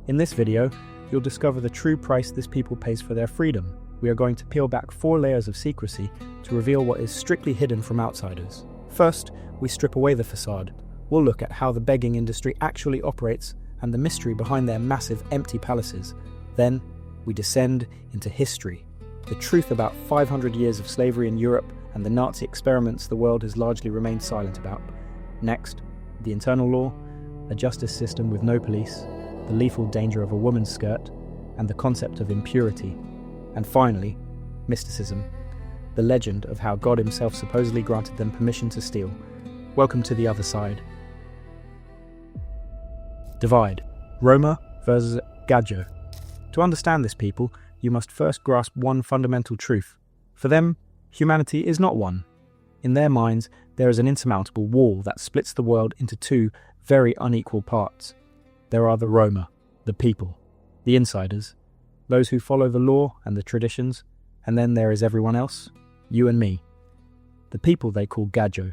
In this video, you'll discover the true price this people pays for their freedom. We are going to peel back 4 layers of secrecy to reveal what is strictly hidden from outsiders. First, we strip away the facade. We'll look at how the begging industry actually operates and the mystery behind their massive empty palaces. Then, we descend into history. The truth about 500 years of slavery in Europe and the Nazi experiments the world has largely remained silent about. Next, the internal law, a justice system with no police, the lethal danger of a woman's skirt, and the concept of impurity. And finally, mysticism, the legend of how God himself supposedly granted them permission to steal. Welcome to the other side. Divide. Roma versus Gadjo. To understand this people, you must first grasp one fundamental truth. For them, humanity is not one. In their minds, there is an insurmountable wall that splits the world into 2 very unequal parts. There are the Roma, the people, the insiders, those who follow the law and the traditions, and then there is everyone else, you and me. The people they call Gadjo.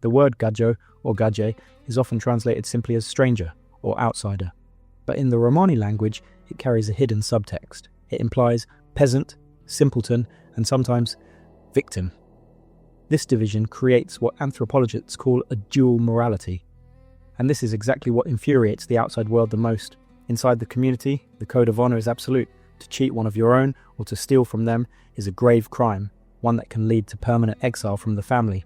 The word Gadjo or Gaje is often translated simply as stranger or outsider, but in the Romani language it carries a hidden subtext. It implies peasant, simpleton, and sometimes victim. This division creates what anthropologists call a dual morality, and this is exactly what infuriates the outside world the most. Inside the community, the code of honor is absolute. To cheat one of your own or to steal from them is a grave crime, one that can lead to permanent exile from the family.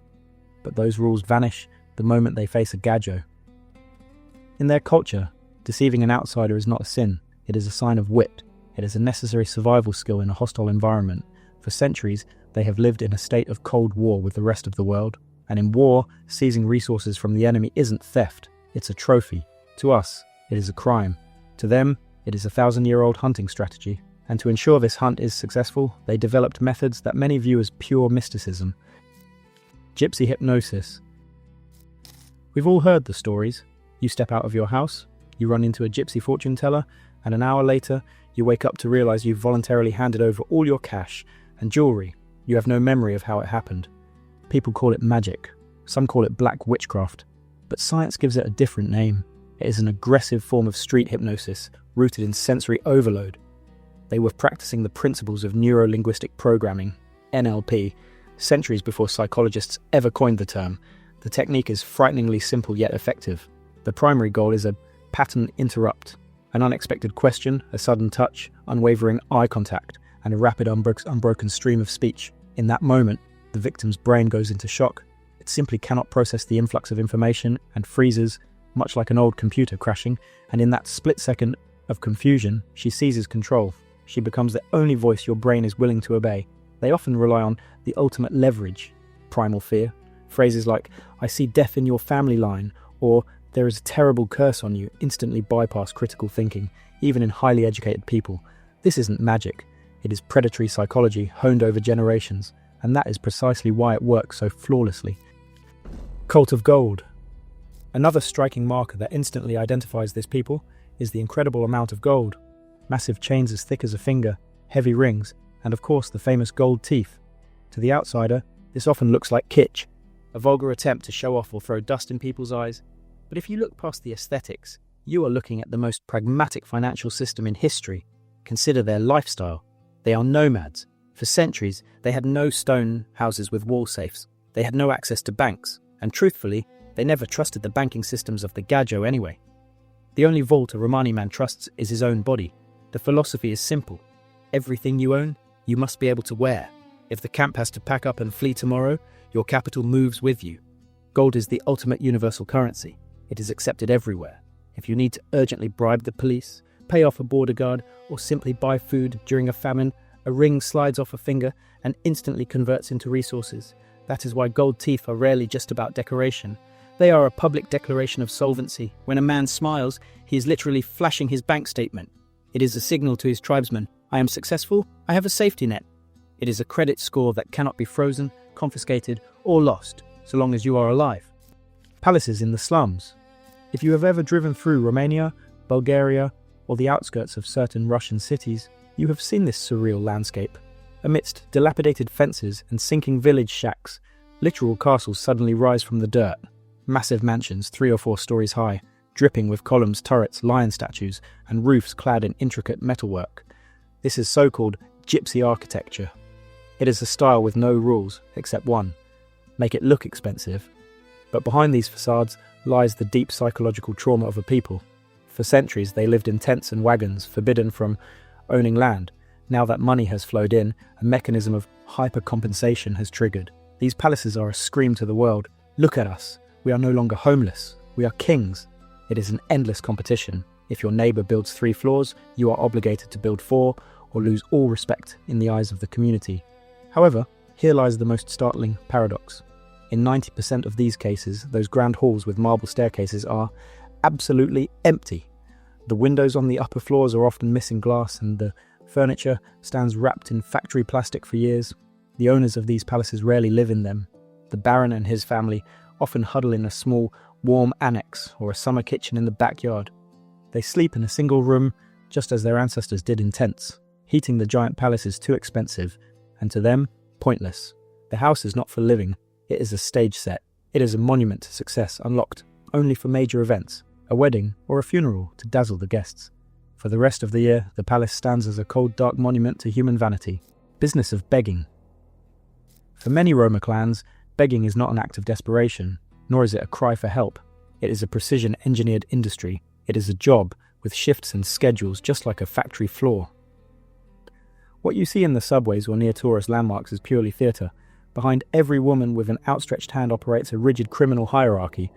But those rules vanish the moment they face a Gadjo. In their culture, deceiving an outsider is not a sin. It is a sign of wit. It is a necessary survival skill in a hostile environment. For centuries, they have lived in a state of cold war with the rest of the world. And in war, seizing resources from the enemy isn't theft. It's a trophy. To us, it is a crime. To them, it is a 1,000-year-old hunting strategy. And to ensure this hunt is successful, they developed methods that many view as pure mysticism. Gypsy Hypnosis. We've all heard the stories. You step out of your house, you run into a gypsy fortune teller, and an hour later, you wake up to realize you've voluntarily handed over all your cash and jewelry. You have no memory of how it happened. People call it magic. Some call it black witchcraft. But science gives it a different name. It is an aggressive form of street hypnosis rooted in sensory overload. They were practicing the principles of neuro-linguistic programming, NLP, centuries before psychologists ever coined the term. The technique is frighteningly simple yet effective. The primary goal is a pattern interrupt, an unexpected question, a sudden touch, unwavering eye contact, and a rapid unbroken stream of speech. In that moment, the victim's brain goes into shock. It simply cannot process the influx of information and freezes, much like an old computer crashing, and in that split second of confusion, she seizes control. She becomes the only voice your brain is willing to obey. They often rely on the ultimate leverage, primal fear. Phrases like, "I see death in your family line," or "there is a terrible curse on you," instantly bypass critical thinking, even in highly educated people. This isn't magic. It is predatory psychology honed over generations, and that is precisely why it works so flawlessly. Cult of gold. Another striking marker that instantly identifies this people is the incredible amount of gold. Massive chains as thick as a finger, heavy rings, and of course the famous gold teeth. To the outsider, this often looks like kitsch, a vulgar attempt to show off or throw dust in people's eyes. But if you look past the aesthetics, you are looking at the most pragmatic financial system in history. Consider their lifestyle. They are nomads. For centuries, they had no stone houses with wall safes. They had no access to banks. And truthfully, they never trusted the banking systems of the Gajou anyway. The only vault a Romani man trusts is his own body. The philosophy is simple. Everything you own, you must be able to wear. If the camp has to pack up and flee tomorrow, your capital moves with you. Gold is the ultimate universal currency. It is accepted everywhere. If you need to urgently bribe the police, pay off a border guard, or simply buy food during a famine, a ring slides off a finger and instantly converts into resources. That is why gold teeth are rarely just about decoration. They are a public declaration of solvency. When a man smiles, he is literally flashing his bank statement. It is a signal to his tribesmen. I am successful, I have a safety net. It is a credit score that cannot be frozen, confiscated, or lost, so long as you are alive. Palaces in the slums. If you have ever driven through Romania, Bulgaria, or the outskirts of certain Russian cities, you have seen this surreal landscape. Amidst dilapidated fences and sinking village shacks, literal castles suddenly rise from the dirt. Massive mansions, 3 or 4 stories high, dripping with columns, turrets, lion statues, and roofs clad in intricate metalwork. This is so-called Gypsy architecture. It is a style with no rules, except one: make it look expensive. But behind these facades lies the deep psychological trauma of a people. For centuries they lived in tents and wagons, forbidden from owning land. Now that money has flowed in, a mechanism of hyper-compensation has triggered. These palaces are a scream to the world. Look at us. We are no longer homeless. We are kings. It is an endless competition. If your neighbour builds 3 floors, you are obligated to build 4, or lose all respect in the eyes of the community. However, here lies the most startling paradox. In 90% of these cases, those grand halls with marble staircases are absolutely empty. The windows on the upper floors are often missing glass, and the furniture stands wrapped in factory plastic for years. The owners of these palaces rarely live in them. The Baron and his family often huddle in a small, warm annex or a summer kitchen in the backyard. They sleep in a single room, just as their ancestors did in tents. Heating the giant palace is too expensive, and to them, pointless. The house is not for living. It is a stage set. It is a monument to success, unlocked only for major events, a wedding or a funeral to dazzle the guests. For the rest of the year, the palace stands as a cold, dark monument to human vanity. Business of begging. For many Roma clans, begging is not an act of desperation, nor is it a cry for help. It is a precision-engineered industry. It is a job, with shifts and schedules just like a factory floor. What you see in the subways or near tourist landmarks is purely theatre. Behind every woman with an outstretched hand operates a rigid criminal hierarchy.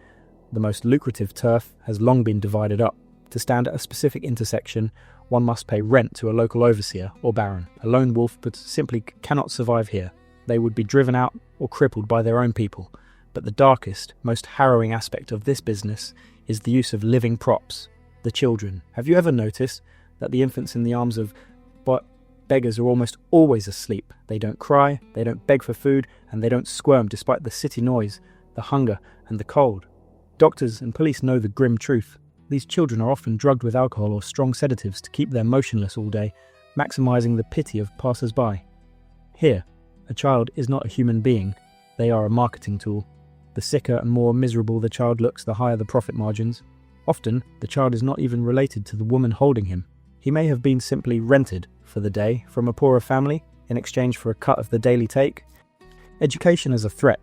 The most lucrative turf has long been divided up. To stand at a specific intersection, one must pay rent to a local overseer or baron. A lone wolf but simply cannot survive here. They would be driven out or crippled by their own people. But the darkest, most harrowing aspect of this business is the use of living props, the children. Have you ever noticed that the infants in the arms of beggars are almost always asleep? They don't cry, they don't beg for food, and they don't squirm despite the city noise, the hunger, and the cold. Doctors and police know the grim truth. These children are often drugged with alcohol or strong sedatives to keep them motionless all day, maximizing the pity of passers-by. Here, a child is not a human being. They are a marketing tool. The sicker and more miserable the child looks, the higher the profit margins. Often, the child is not even related to the woman holding him. He may have been simply rented for the day from a poorer family in exchange for a cut of the daily take. Education is a threat.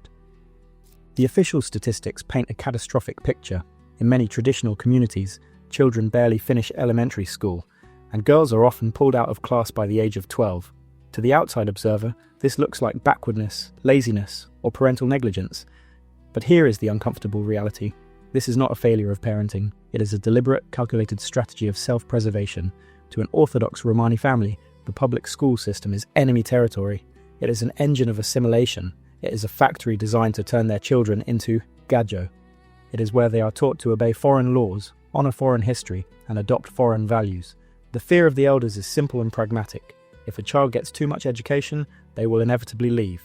The official statistics paint a catastrophic picture. In many traditional communities, children barely finish elementary school, and girls are often pulled out of class by the age of 12. To the outside observer, this looks like backwardness, laziness, or parental negligence. But here is the uncomfortable reality. This is not a failure of parenting. It is a deliberate, calculated strategy of self-preservation. To an orthodox Romani family, the public school system is enemy territory. It is an engine of assimilation. It is a factory designed to turn their children into Gadjo. It is where they are taught to obey foreign laws, honour foreign history, and adopt foreign values. The fear of the elders is simple and pragmatic. If a child gets too much education, they will inevitably leave.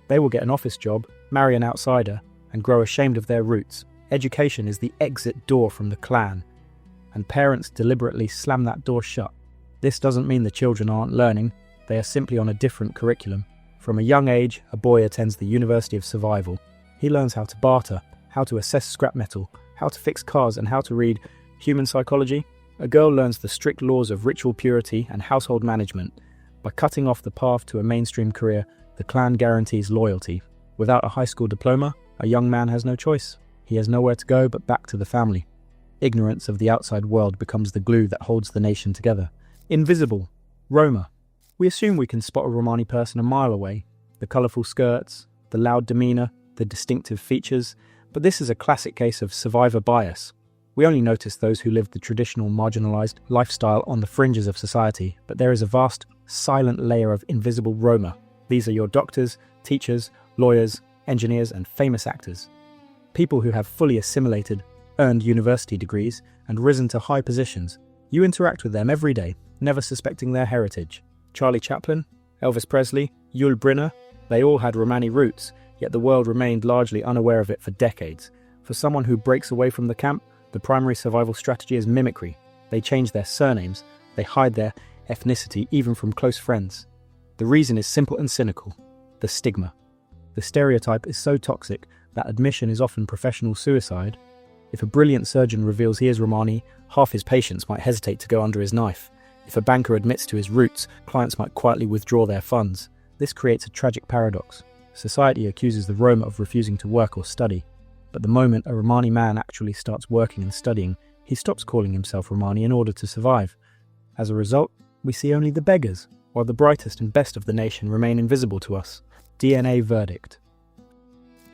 They will get an office job, marry an outsider, and grow ashamed of their roots. Education is the exit door from the clan, and parents deliberately slam that door shut. This doesn't mean the children aren't learning. They are simply on a different curriculum. From a young age, a boy attends the University of Survival. He learns how to barter, how to assess scrap metal, how to fix cars, and how to read human psychology. A girl learns the strict laws of ritual purity and household management. By cutting off the path to a mainstream career, the clan guarantees loyalty. Without a high school diploma, a young man has no choice. He has nowhere to go but back to the family. Ignorance of the outside world becomes the glue that holds the nation together. Invisible. Roma. We assume we can spot a Romani person a mile away. The colourful skirts, the loud demeanour, the distinctive features. But this is a classic case of survivor bias. We only notice those who live the traditional marginalised lifestyle on the fringes of society, but there is a vast, silent layer of invisible Roma. These are your doctors, teachers, lawyers, engineers, and famous actors. People who have fully assimilated, earned university degrees, and risen to high positions. You interact with them every day, never suspecting their heritage. Charlie Chaplin, Elvis Presley, Yul Brynner, they all had Romani roots, yet the world remained largely unaware of it for decades. For someone who breaks away from the camp, the primary survival strategy is mimicry. They change their surnames, they hide their ethnicity even from close friends. The reason is simple and cynical: the stigma. The stereotype is so toxic that admission is often professional suicide. If a brilliant surgeon reveals he is Romani, half his patients might hesitate to go under his knife. If a banker admits to his roots, clients might quietly withdraw their funds. This creates a tragic paradox. Society accuses the Roma of refusing to work or study. But the moment a Romani man actually starts working and studying, he stops calling himself Romani in order to survive. As a result, we see only the beggars, while the brightest and best of the nation remain invisible to us. DNA verdict.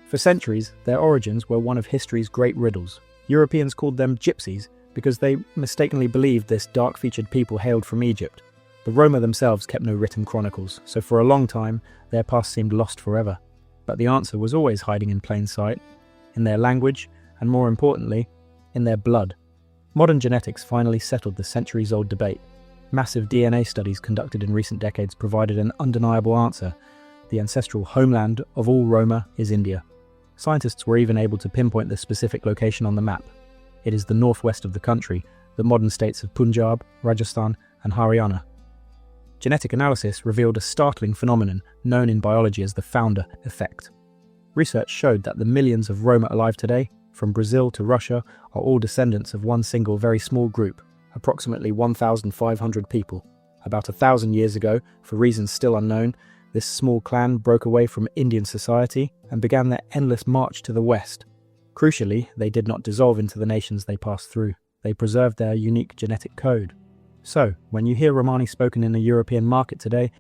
For centuries, their origins were one of history's great riddles. Europeans called them gypsies because they mistakenly believed this dark-featured people hailed from Egypt. The Roma themselves kept no written chronicles, so for a long time, their past seemed lost forever. But the answer was always hiding in plain sight, in their language, and more importantly, in their blood. Modern genetics finally settled the centuries-old debate. Massive DNA studies conducted in recent decades provided an undeniable answer. The ancestral homeland of all Roma is India. Scientists were even able to pinpoint the specific location on the map. It is the northwest of the country, the modern states of Punjab, Rajasthan, and Haryana. Genetic analysis revealed a startling phenomenon known in biology as the founder effect. Research showed that the millions of Roma alive today, from Brazil to Russia, are all descendants of one single very small group, approximately 1,500 people. About 1,000 years ago, for reasons still unknown, this small clan broke away from Indian society and began their endless march to the west. Crucially, they did not dissolve into the nations they passed through. They preserved their unique genetic code. So, when you hear Romani spoken in a European market today,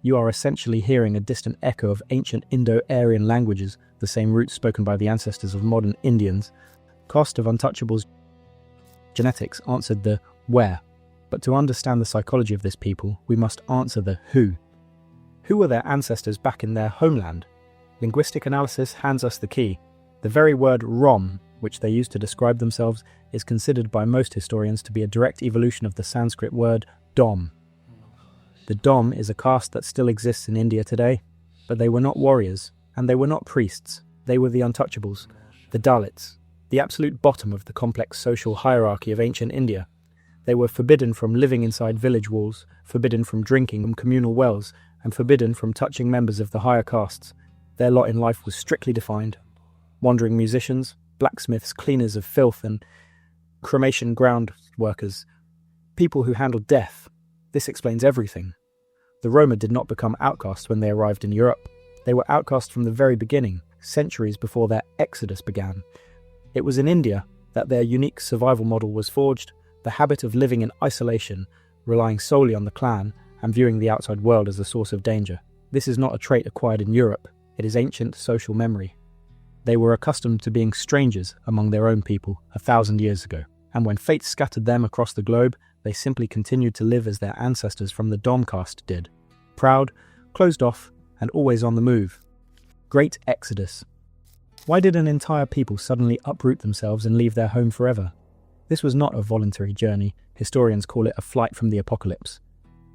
you are essentially hearing a distant echo of ancient Indo-Aryan languages, the same roots spoken by the ancestors of modern Indians. Cost of Untouchables genetics answered the where, but to understand the psychology of this people, we must answer the who. Who were their ancestors back in their homeland? Linguistic analysis hands us the key. The very word Rom, which they use to describe themselves, is considered by most historians to be a direct evolution of the Sanskrit word Dom. The Dom is a caste that still exists in India today, but they were not warriors, and they were not priests. They were the untouchables, the Dalits, the absolute bottom of the complex social hierarchy of ancient India. They were forbidden from living inside village walls, forbidden from drinking from communal wells, and forbidden from touching members of the higher castes. Their lot in life was strictly defined. Wandering musicians, blacksmiths, cleaners of filth, and cremation ground workers. People who handled death. This explains everything. The Roma did not become outcasts when they arrived in Europe. They were outcasts from the very beginning, centuries before their exodus began. It was in India that their unique survival model was forged, the habit of living in isolation, relying solely on the clan, and viewing the outside world as a source of danger. This is not a trait acquired in Europe, it is ancient social memory. They were accustomed to being strangers among their own people 1,000 years ago, and when fate scattered them across the globe, they simply continued to live as their ancestors from the Dom caste did. Proud, closed off, and always on the move. Great Exodus. Why did an entire people suddenly uproot themselves and leave their home forever? This was not a voluntary journey. Historians call it a flight from the apocalypse.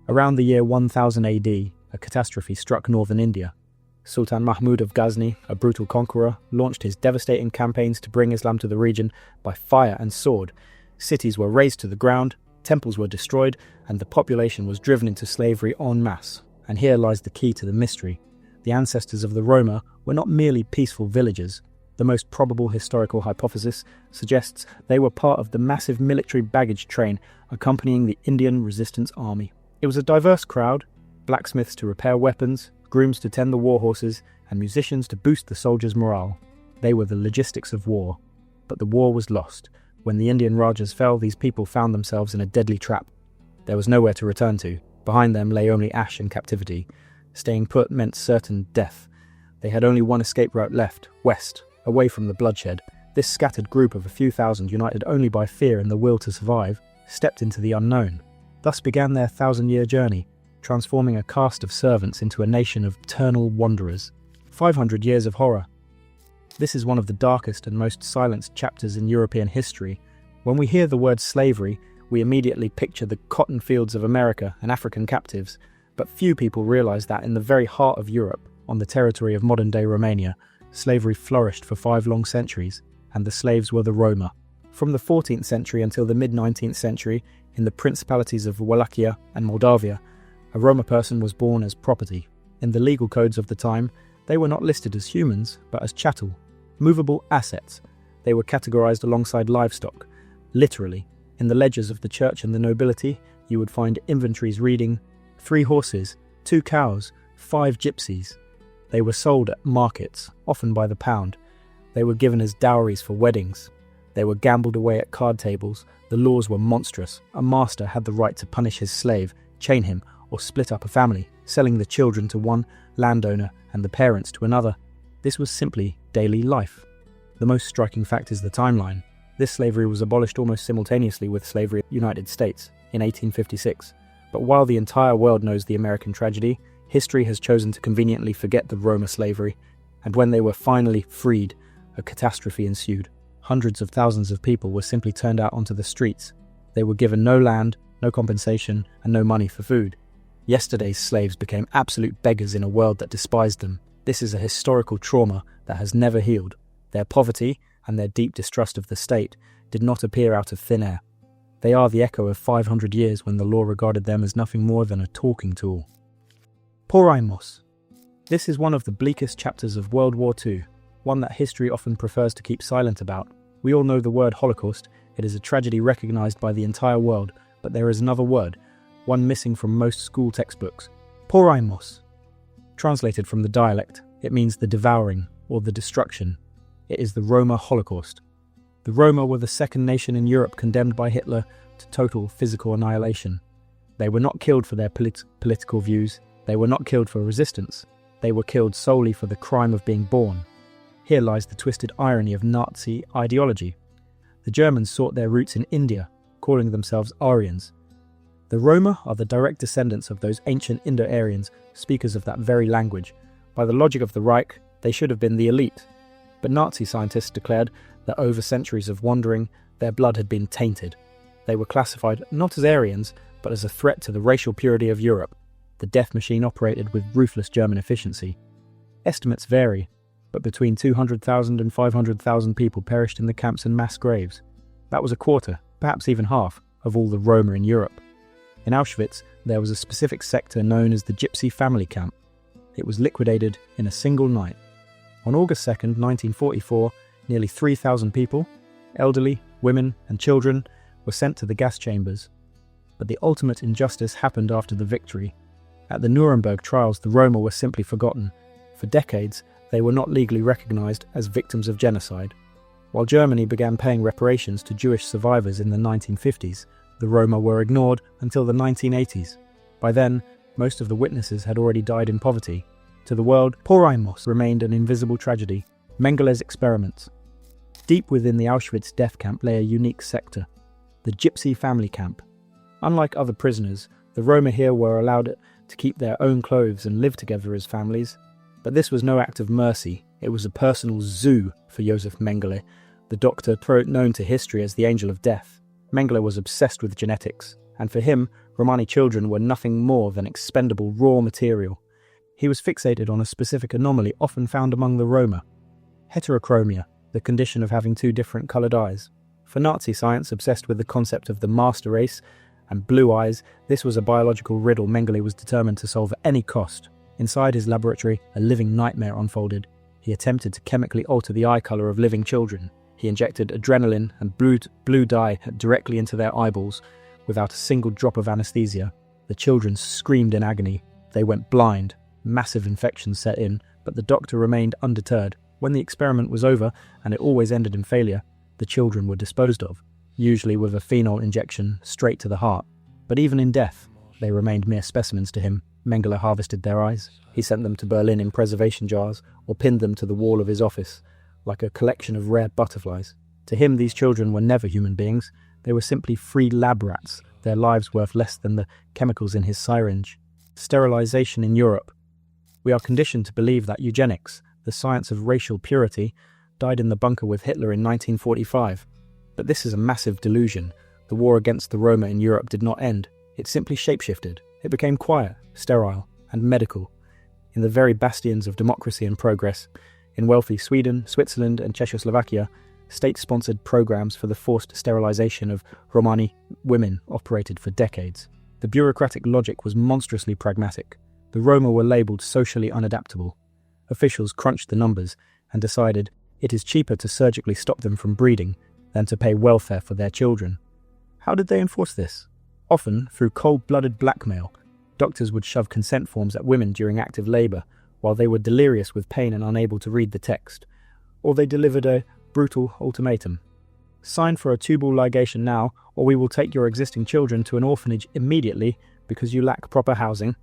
Around the year 1000 AD, a catastrophe struck northern India. Sultan Mahmud of Ghazni, a brutal conqueror, launched his devastating campaigns to bring Islam to the region by fire and sword. Cities were razed to the ground, temples were destroyed, and the population was driven into slavery en masse. And here lies the key to the mystery. The ancestors of the Roma were not merely peaceful villagers. The most probable historical hypothesis suggests they were part of the massive military baggage train accompanying the Indian resistance army. It was a diverse crowd, blacksmiths to repair weapons, grooms to tend the war horses, and musicians to boost the soldiers' morale. They were the logistics of war. But the war was lost. When the Indian Rajas fell, these people found themselves in a deadly trap. There was nowhere to return to. Behind them lay only ash and captivity. Staying put meant certain death. They had only one escape route left, west, away from the bloodshed. This scattered group of a few thousand, united only by fear and the will to survive, stepped into the unknown. Thus began their 1,000-year journey, transforming a caste of servants into a nation of eternal wanderers. 500 years of horror. This is one of the darkest and most silenced chapters in European history. When we hear the word slavery, we immediately picture the cotton fields of America and African captives, but few people realize that in the very heart of Europe, on the territory of modern-day Romania, slavery flourished for 5 long centuries, and the slaves were the Roma. From the 14th century until the mid-19th century, in the principalities of Wallachia and Moldavia, a Roma person was born as property. In the legal codes of the time, they were not listed as humans, but as chattel, movable assets. They were categorized alongside livestock. Literally, in the ledgers of the church and the nobility, you would find inventories reading 3 horses, 2 cows, 5 gypsies. They were sold at markets, often by the pound. They were given as dowries for weddings. They were gambled away at card tables. The laws were monstrous. A master had the right to punish his slave, chain him, or split up a family, selling the children to one landowner and the parents to another. This was simply daily life. The most striking fact is the timeline. This slavery was abolished almost simultaneously with slavery in the United States in 1856. But while the entire world knows the American tragedy, history has chosen to conveniently forget the Roma slavery, and when they were finally freed, a catastrophe ensued. Hundreds of thousands of people were simply turned out onto the streets. They were given no land, no compensation, and no money for food. Yesterday's slaves became absolute beggars in a world that despised them. This is a historical trauma that has never healed. Their poverty and their deep distrust of the state did not appear out of thin air. They are the echo of 500 years when the law regarded them as nothing more than a talking tool. Porajmos. This is one of the bleakest chapters of World War II, one that history often prefers to keep silent about. We all know the word Holocaust. It is a tragedy recognized by the entire world, but there is another word, one missing from most school textbooks. Porajmos. Translated from the dialect, it means the devouring or the destruction. It is the Roma Holocaust. The Roma were the second nation in Europe condemned by Hitler to total physical annihilation. They were not killed for their political views. They were not killed for resistance. They were killed solely for the crime of being born. Here lies the twisted irony of Nazi ideology. The Germans sought their roots in India, calling themselves Aryans. The Roma are the direct descendants of those ancient Indo-Aryans, speakers of that very language. By the logic of the Reich, they should have been the elite. But Nazi scientists declared that over centuries of wandering, their blood had been tainted. They were classified not as Aryans, but as a threat to the racial purity of Europe. The death machine operated with ruthless German efficiency. Estimates vary, but between 200,000 and 500,000 people perished in the camps and mass graves. That was a quarter, perhaps even half, of all the Roma in Europe. In Auschwitz, there was a specific sector known as the Gypsy family camp. It was liquidated in a single night. On August 2nd, 1944, nearly 3,000 people, elderly, women, and children, were sent to the gas chambers. But the ultimate injustice happened after the victory. At the Nuremberg trials, the Roma were simply forgotten. For decades, they were not legally recognized as victims of genocide. While Germany began paying reparations to Jewish survivors in the 1950s, the Roma were ignored until the 1980s. By then, most of the witnesses had already died in poverty. To the world, Porajmos remained an invisible tragedy. Mengele's experiments. Deep within the Auschwitz death camp lay a unique sector, the Gypsy family camp. Unlike other prisoners, the Roma here were allowed to keep their own clothes and live together as families. But this was no act of mercy. It was a personal zoo for Josef Mengele, the doctor known to history as the Angel of Death. Mengele was obsessed with genetics, and for him, Romani children were nothing more than expendable raw material. He was fixated on a specific anomaly often found among the Roma, heterochromia, the condition of having 2 different coloured eyes. For Nazi science obsessed with the concept of the master race and blue eyes, this was a biological riddle Mengele was determined to solve at any cost. Inside his laboratory, a living nightmare unfolded. He attempted to chemically alter the eye colour of living children. He injected adrenaline and blue dye directly into their eyeballs without a single drop of anaesthesia. The children screamed in agony. They went blind. Massive infections set in, but the doctor remained undeterred. When the experiment was over, and it always ended in failure, the children were disposed of, usually with a phenol injection straight to the heart. But even in death, they remained mere specimens to him. Mengele harvested their eyes. He sent them to Berlin in preservation jars, or pinned them to the wall of his office, like a collection of rare butterflies. To him, these children were never human beings. They were simply free lab rats, their lives worth less than the chemicals in his syringe. Sterilization in Europe. We are conditioned to believe that eugenics, the science of racial purity, died in the bunker with Hitler in 1945. But this is a massive delusion. The war against the Roma in Europe did not end. It simply shapeshifted. It became quiet, sterile, and medical. In the very bastions of democracy and progress, in wealthy Sweden, Switzerland, and Czechoslovakia, state-sponsored programs for the forced sterilization of Romani women operated for decades. The bureaucratic logic was monstrously pragmatic. The Roma were labelled socially unadaptable. Officials crunched the numbers and decided It is cheaper to surgically stop them from breeding than to pay welfare for their children. How did they enforce this? Often through cold-blooded blackmail. Doctors would shove consent forms at women during active labour while they were delirious with pain and unable to read the text. Or they delivered a brutal ultimatum. Sign for a tubal ligation now, or we will take your existing children to an orphanage immediately because you lack proper housing.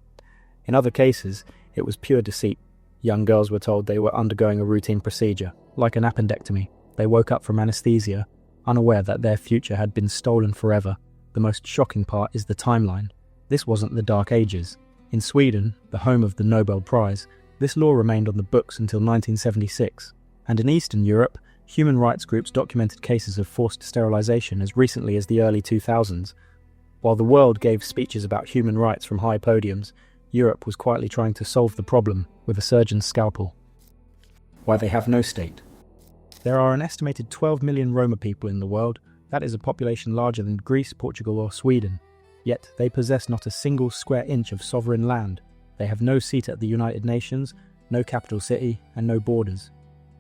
In other cases, it was pure deceit. Young girls were told they were undergoing a routine procedure, like an appendectomy. They woke up from anesthesia, unaware that their future had been stolen forever. The most shocking part is the timeline. This wasn't the Dark Ages. In Sweden, the home of the Nobel Prize, this law remained on the books until 1976. And in Eastern Europe, human rights groups documented cases of forced sterilization as recently as the early 2000s. While the world gave speeches about human rights from high podiums, Europe was quietly trying to solve the problem with a surgeon's scalpel. Why they have no state. There are an estimated 12 million Roma people in the world. That is a population larger than Greece, Portugal or Sweden. Yet they possess not a single square inch of sovereign land. They have no seat at the United Nations, no capital city, and no borders.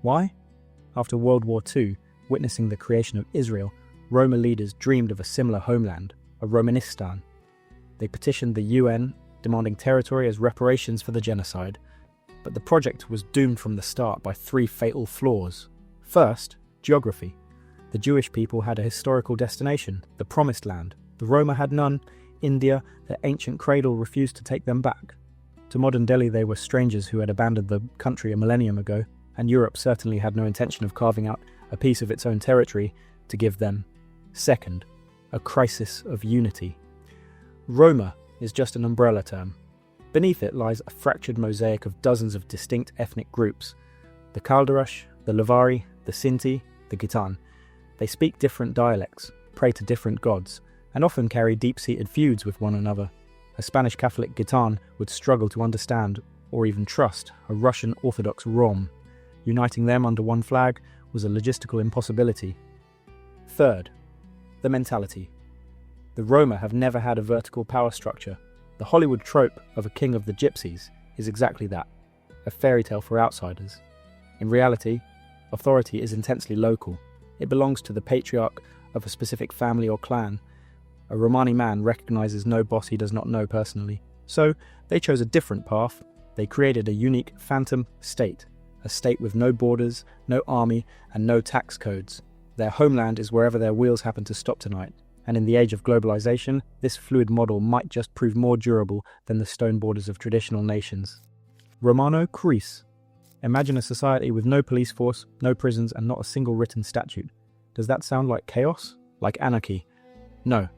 Why? After World War II, witnessing the creation of Israel, Roma leaders dreamed of a similar homeland, a Romanistan. They petitioned the UN, demanding territory as reparations for the genocide. But the project was doomed from the start by three fatal flaws. First, geography. The Jewish people had a historical destination, the Promised Land. The Roma had none. India, their ancient cradle, refused to take them back. To modern Delhi, they were strangers who had abandoned the country a millennium ago, and Europe certainly had no intention of carving out a piece of its own territory to give them. Second, a crisis of unity. Roma is just an umbrella term. Beneath it lies a fractured mosaic of dozens of distinct ethnic groups. The Kalderash, the Lavari, the Sinti, the Gitan. They speak different dialects, pray to different gods, and often carry deep-seated feuds with one another. A Spanish Catholic Gitan would struggle to understand or even trust a Russian Orthodox Rom. Uniting them under one flag was a logistical impossibility. Third, the mentality. The Roma have never had a vertical power structure. The Hollywood trope of a king of the Gypsies is exactly that, a fairy tale for outsiders. In reality, authority is intensely local. It belongs to the patriarch of a specific family or clan. A Romani man recognizes no boss he does not know personally. So, they chose a different path. They created a unique phantom state, a state with no borders, no army, and no tax codes. Their homeland is wherever their wheels happen to stop tonight. And in the age of globalization, this fluid model might just prove more durable than the stone borders of traditional nations. Romano Kris. Imagine a society with no police force, no prisons, and not a single written statute. Does that sound like chaos? Like anarchy? No.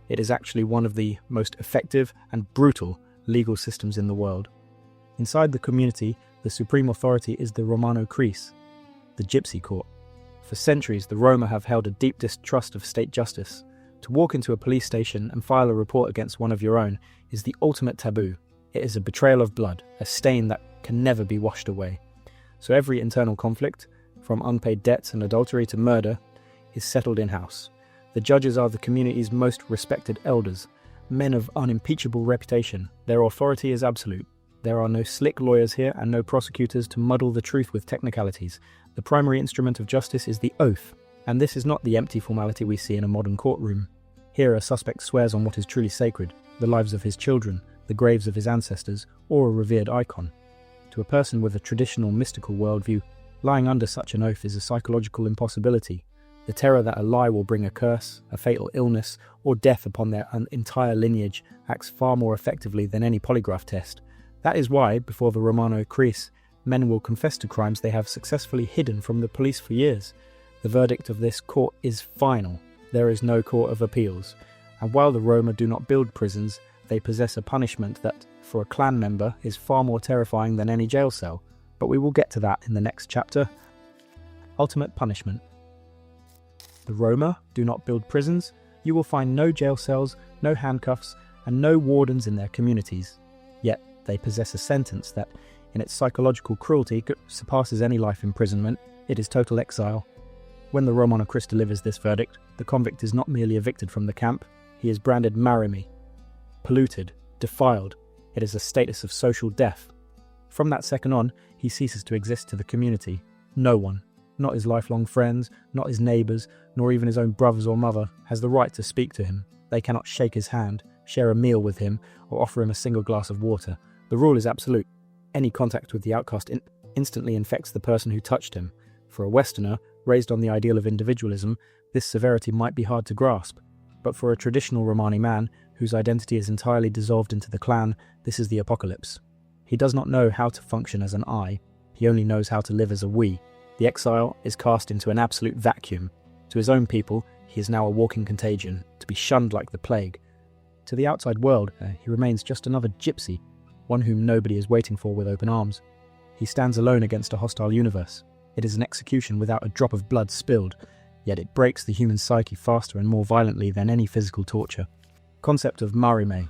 It is actually one of the most effective and brutal legal systems in the world. Inside the community, the supreme authority is the Romano Kris, the Gypsy court. For centuries, the Roma have held a deep distrust of state justice. To walk into a police station and file a report against one of your own is the ultimate taboo. It is a betrayal of blood, a stain that can never be washed away. So every internal conflict, from unpaid debts and adultery to murder, is settled in-house. The judges are the community's most respected elders, men of unimpeachable reputation. Their authority is absolute. There are no slick lawyers here and no prosecutors to muddle the truth with technicalities. The primary instrument of justice is the oath, and this is not the empty formality we see in a modern courtroom. Here a suspect swears on what is truly sacred, the lives of his children, the graves of his ancestors, or a revered icon. To a person with a traditional mystical worldview, lying under such an oath is a psychological impossibility. The terror that a lie will bring a curse, a fatal illness, or death upon their entire lineage acts far more effectively than any polygraph test. That is why, before the Romano Kris, men will confess to crimes they have successfully hidden from the police for years. The verdict of this court is final. There is no court of appeals. And while the Roma do not build prisons, they possess a punishment that, for a clan member, is far more terrifying than any jail cell. But we will get to that in the next chapter. Ultimate punishment. The Roma do not build prisons. You will find no jail cells, no handcuffs, and no wardens in their communities. Yet they possess a sentence that, in its psychological cruelty, surpasses any life imprisonment. It is total exile. When the Romano Kris delivers this verdict, the convict is not merely evicted from the camp, he is branded Marime, polluted, defiled. It is a status of social death. From that second on, he ceases to exist to the community. No one, not his lifelong friends, not his neighbours, nor even his own brothers or mother, has the right to speak to him. They cannot shake his hand, share a meal with him, or offer him a single glass of water. The rule is absolute. Any contact with the outcast instantly infects the person who touched him. For a Westerner, raised on the ideal of individualism, this severity might be hard to grasp. But for a traditional Romani man, whose identity is entirely dissolved into the clan, this is the apocalypse. He does not know how to function as an I, he only knows how to live as a we. The exile is cast into an absolute vacuum. To his own people, he is now a walking contagion, to be shunned like the plague. To the outside world, he remains just another gypsy, one whom nobody is waiting for with open arms. He stands alone against a hostile universe. It is an execution without a drop of blood spilled, yet it breaks the human psyche faster and more violently than any physical torture. Concept of Marime.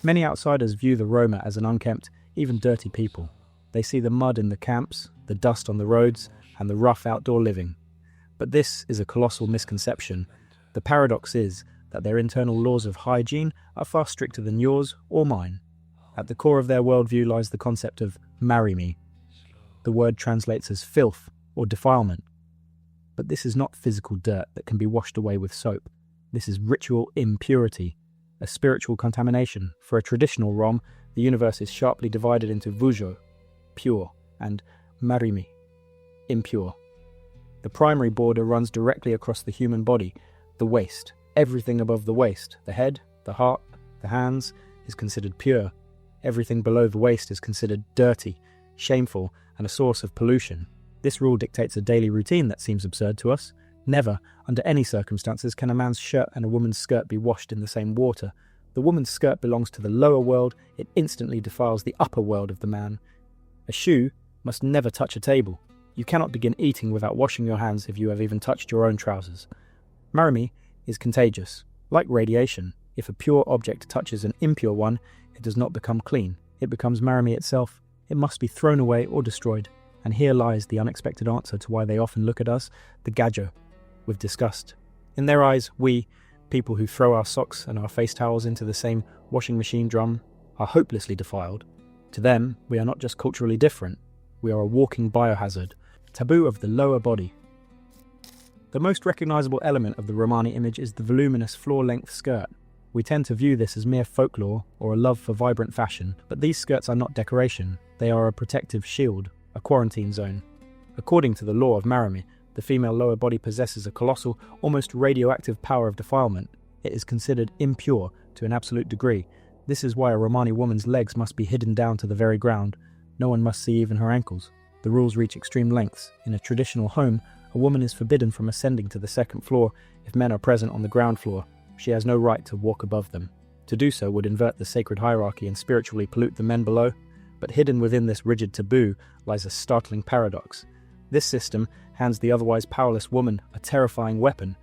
Many outsiders view the Roma as an unkempt, even dirty people. They see the mud in the camps, the dust on the roads, and the rough outdoor living. But this is a colossal misconception. The paradox is that their internal laws of hygiene are far stricter than yours or mine. At the core of their worldview lies the concept of marime. The word translates as filth or defilement. But this is not physical dirt that can be washed away with soap. This is ritual impurity, a spiritual contamination. For a traditional Rom, the universe is sharply divided into vujo, pure, and marime, impure. The primary border runs directly across the human body, the waist. Everything above the waist, the head, the heart, the hands, is considered pure. Everything below the waist is considered dirty, shameful, and a source of pollution. This rule dictates a daily routine that seems absurd to us. Never, under any circumstances, can a man's shirt and a woman's skirt be washed in the same water. The woman's skirt belongs to the lower world, it instantly defiles the upper world of the man. A shoe must never touch a table. You cannot begin eating without washing your hands if you have even touched your own trousers. Marime is contagious. Like radiation, if a pure object touches an impure one, it does not become clean. It becomes marime itself. It must be thrown away or destroyed. And here lies the unexpected answer to why they often look at us, the Gajou, with disgust. In their eyes, we, people who throw our socks and our face towels into the same washing machine drum, are hopelessly defiled. To them, we are not just culturally different, we are a walking biohazard, taboo of the lower body. The most recognisable element of the Romani image is the voluminous floor-length skirt. We tend to view this as mere folklore or a love for vibrant fashion, but these skirts are not decoration, they are a protective shield, a quarantine zone. According to the law of Marime, the female lower body possesses a colossal, almost radioactive power of defilement. It is considered impure to an absolute degree. This is why a Romani woman's legs must be hidden down to the very ground. No one must see even her ankles. The rules reach extreme lengths. In a traditional home, a woman is forbidden from ascending to the second floor if men are present on the ground floor. She has no right to walk above them. To do so would invert the sacred hierarchy and spiritually pollute the men below. But hidden within this rigid taboo lies a startling paradox. This system hands the otherwise powerless woman a terrifying weapon.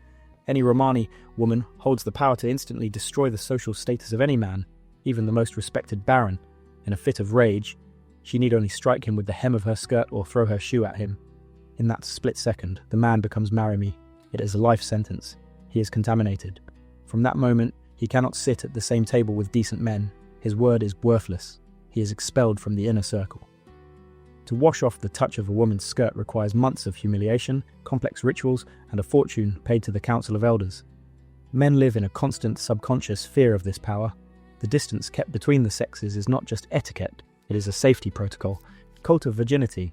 Any Romani woman holds the power to instantly destroy the social status of any man, even the most respected baron. In a fit of rage, she need only strike him with the hem of her skirt or throw her shoe at him. In that split second, the man becomes marime. It is a life sentence. He is contaminated. From that moment, he cannot sit at the same table with decent men. His word is worthless. He is expelled from the inner circle. To wash off the touch of a woman's skirt requires months of humiliation, complex rituals, and a fortune paid to the council of elders. Men live in a constant subconscious fear of this power. The distance kept between the sexes is not just etiquette, it is a safety protocol. Cult of virginity.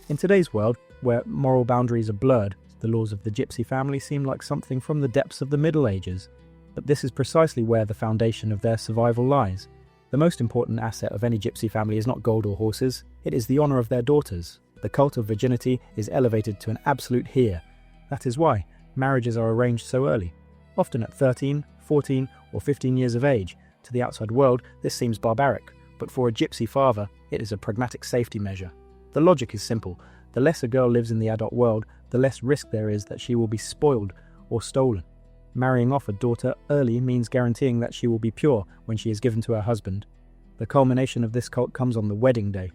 In today's world, where moral boundaries are blurred, the laws of the gypsy family seem like something from the depths of the Middle Ages. But this is precisely where the foundation of their survival lies. The most important asset of any gypsy family is not gold or horses, it is the honour of their daughters. The cult of virginity is elevated to an absolute here. That is why marriages are arranged so early, often at 13, 14 or 15 years of age. To the outside world, this seems barbaric, but for a gypsy father, it is a pragmatic safety measure. The logic is simple. The less a girl lives in the adult world, the less risk there is that she will be spoiled or stolen. Marrying off a daughter early means guaranteeing that she will be pure when she is given to her husband. The culmination of this cult comes on the wedding day.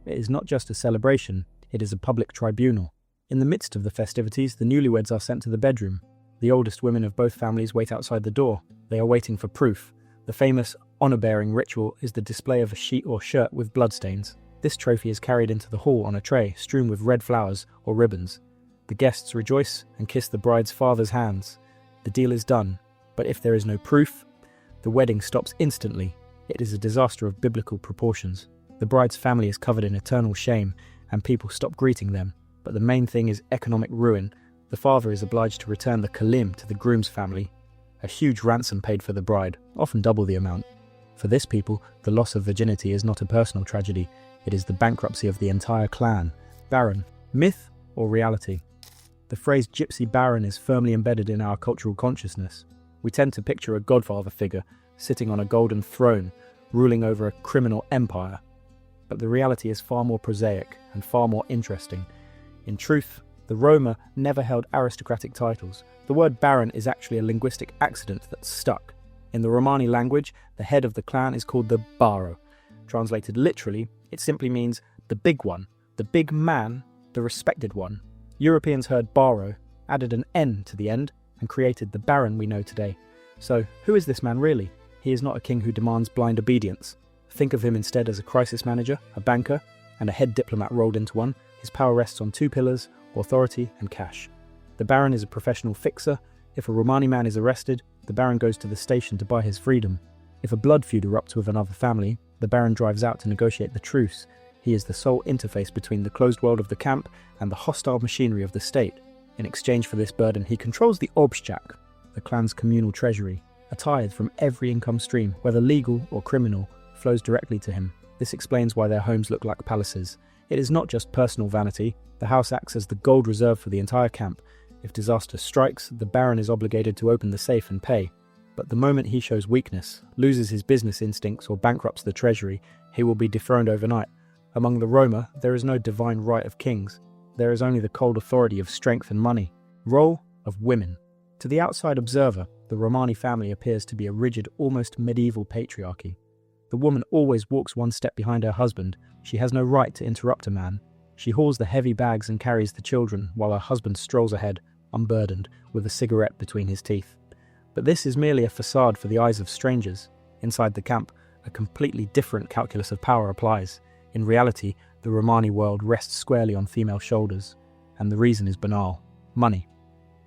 It is not just a celebration, it is a public tribunal. In the midst of the festivities, the newlyweds are sent to the bedroom. The oldest women of both families wait outside the door. They are waiting for proof. The famous honour-bearing ritual is the display of a sheet or shirt with bloodstains. This trophy is carried into the hall on a tray strewn with red flowers or ribbons. The guests rejoice and kiss the bride's father's hands. The deal is done, but if there is no proof, the wedding stops instantly. It is a disaster of biblical proportions. The bride's family is covered in eternal shame, and people stop greeting them. But the main thing is economic ruin. The father is obliged to return the kalim to the groom's family. A huge ransom paid for the bride, often double the amount. For this people, the loss of virginity is not a personal tragedy. It is the bankruptcy of the entire clan. Baron, myth or reality? The phrase gypsy baron is firmly embedded in our cultural consciousness. We tend to picture a godfather figure sitting on a golden throne, ruling over a criminal empire. But the reality is far more prosaic and far more interesting. In truth, the Roma never held aristocratic titles. The word baron is actually a linguistic accident that stuck. In the Romani language, the head of the clan is called the baro. Translated literally, it simply means the big one, the big man, the respected one. Europeans heard baro, added an N to the end, and created the baron we know today. So, who is this man really? He is not a king who demands blind obedience. Think of him instead as a crisis manager, a banker, and a head diplomat rolled into one. His power rests on two pillars: authority and cash. The baron is a professional fixer. If a Romani man is arrested, the baron goes to the station to buy his freedom. If a blood feud erupts with another family, the baron drives out to negotiate the truce. He is the sole interface between the closed world of the camp and the hostile machinery of the state. In exchange for this burden, he controls the obstjak, the clan's communal treasury. A tithe from every income stream, whether legal or criminal, flows directly to him. This explains why their homes look like palaces. It is not just personal vanity. The house acts as the gold reserve for the entire camp. If disaster strikes, the baron is obligated to open the safe and pay. But the moment he shows weakness, loses his business instincts or bankrupts the treasury, he will be dethroned overnight. Among the Roma, there is no divine right of kings. There is only the cold authority of strength and money. Role of women. To the outside observer, the Romani family appears to be a rigid, almost medieval patriarchy. The woman always walks one step behind her husband. She has no right to interrupt a man. She hauls the heavy bags and carries the children, while her husband strolls ahead, unburdened, with a cigarette between his teeth. But this is merely a facade for the eyes of strangers. Inside the camp, a completely different calculus of power applies. In reality, the Romani world rests squarely on female shoulders, and the reason is banal: money.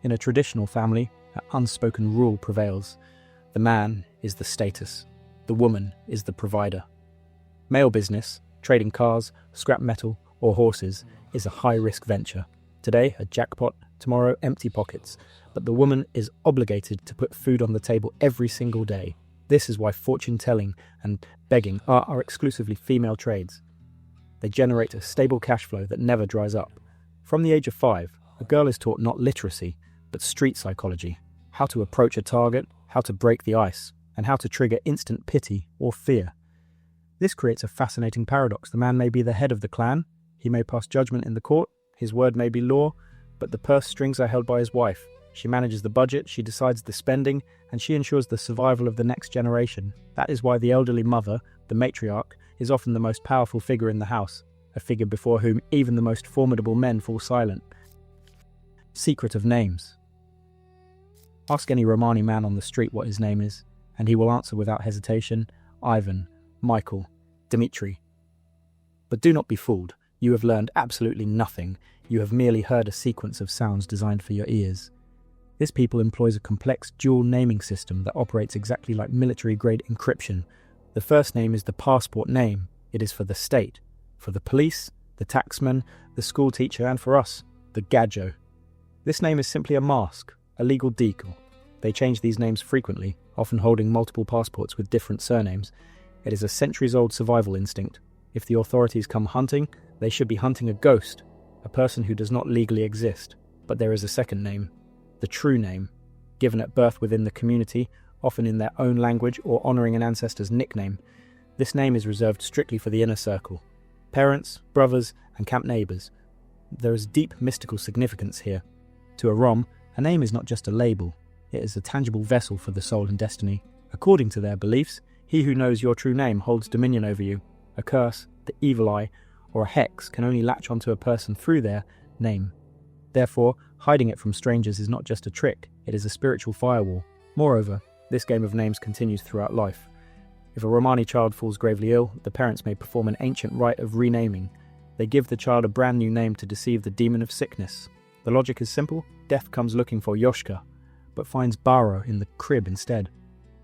In a traditional family, an unspoken rule prevails. The man is the status. The woman is the provider. Male business, trading cars, scrap metal, or horses, is a high-risk venture. Today, a jackpot, tomorrow, empty pockets. But the woman is obligated to put food on the table every single day. This is why fortune-telling and begging are exclusively female trades. They generate a stable cash flow that never dries up. From the age of 5, a girl is taught not literacy, but street psychology. How to approach a target, how to break the ice, and how to trigger instant pity or fear. This creates a fascinating paradox. The man may be the head of the clan, he may pass judgment in the court, his word may be law, but the purse strings are held by his wife. She manages the budget, she decides the spending, and she ensures the survival of the next generation. That is why the elderly mother, the matriarch, is often the most powerful figure in the house, a figure before whom even the most formidable men fall silent. Secret of names. Ask any Romani man on the street what his name is, and he will answer without hesitation: Ivan, Michael, Dmitri. But do not be fooled. You have learned absolutely nothing. You have merely heard a sequence of sounds designed for your ears. This people employs a complex dual naming system that operates exactly like military-grade encryption. The first name is the passport name. It is for the state, for the police, the taxman, the school teacher, and for us, the Gadjo. This name is simply a mask, a legal decoy. They change these names frequently, often holding multiple passports with different surnames. It is a centuries-old survival instinct. If the authorities come hunting, they should be hunting a ghost, a person who does not legally exist. But there is a second name, the true name, given at birth within the community, often in their own language or honouring an ancestor's nickname. This name is reserved strictly for the inner circle: parents, brothers, and camp neighbours. There is deep mystical significance here. To a Rom, a name is not just a label, it is a tangible vessel for the soul and destiny. According to their beliefs, he who knows your true name holds dominion over you. A curse, the evil eye, or a hex can only latch onto a person through their name. Therefore, hiding it from strangers is not just a trick, it is a spiritual firewall. Moreover, this game of names continues throughout life. If a Romani child falls gravely ill, the parents may perform an ancient rite of renaming. They give the child a brand new name to deceive the demon of sickness. The logic is simple: death comes looking for Yoshka, but finds Baro in the crib instead.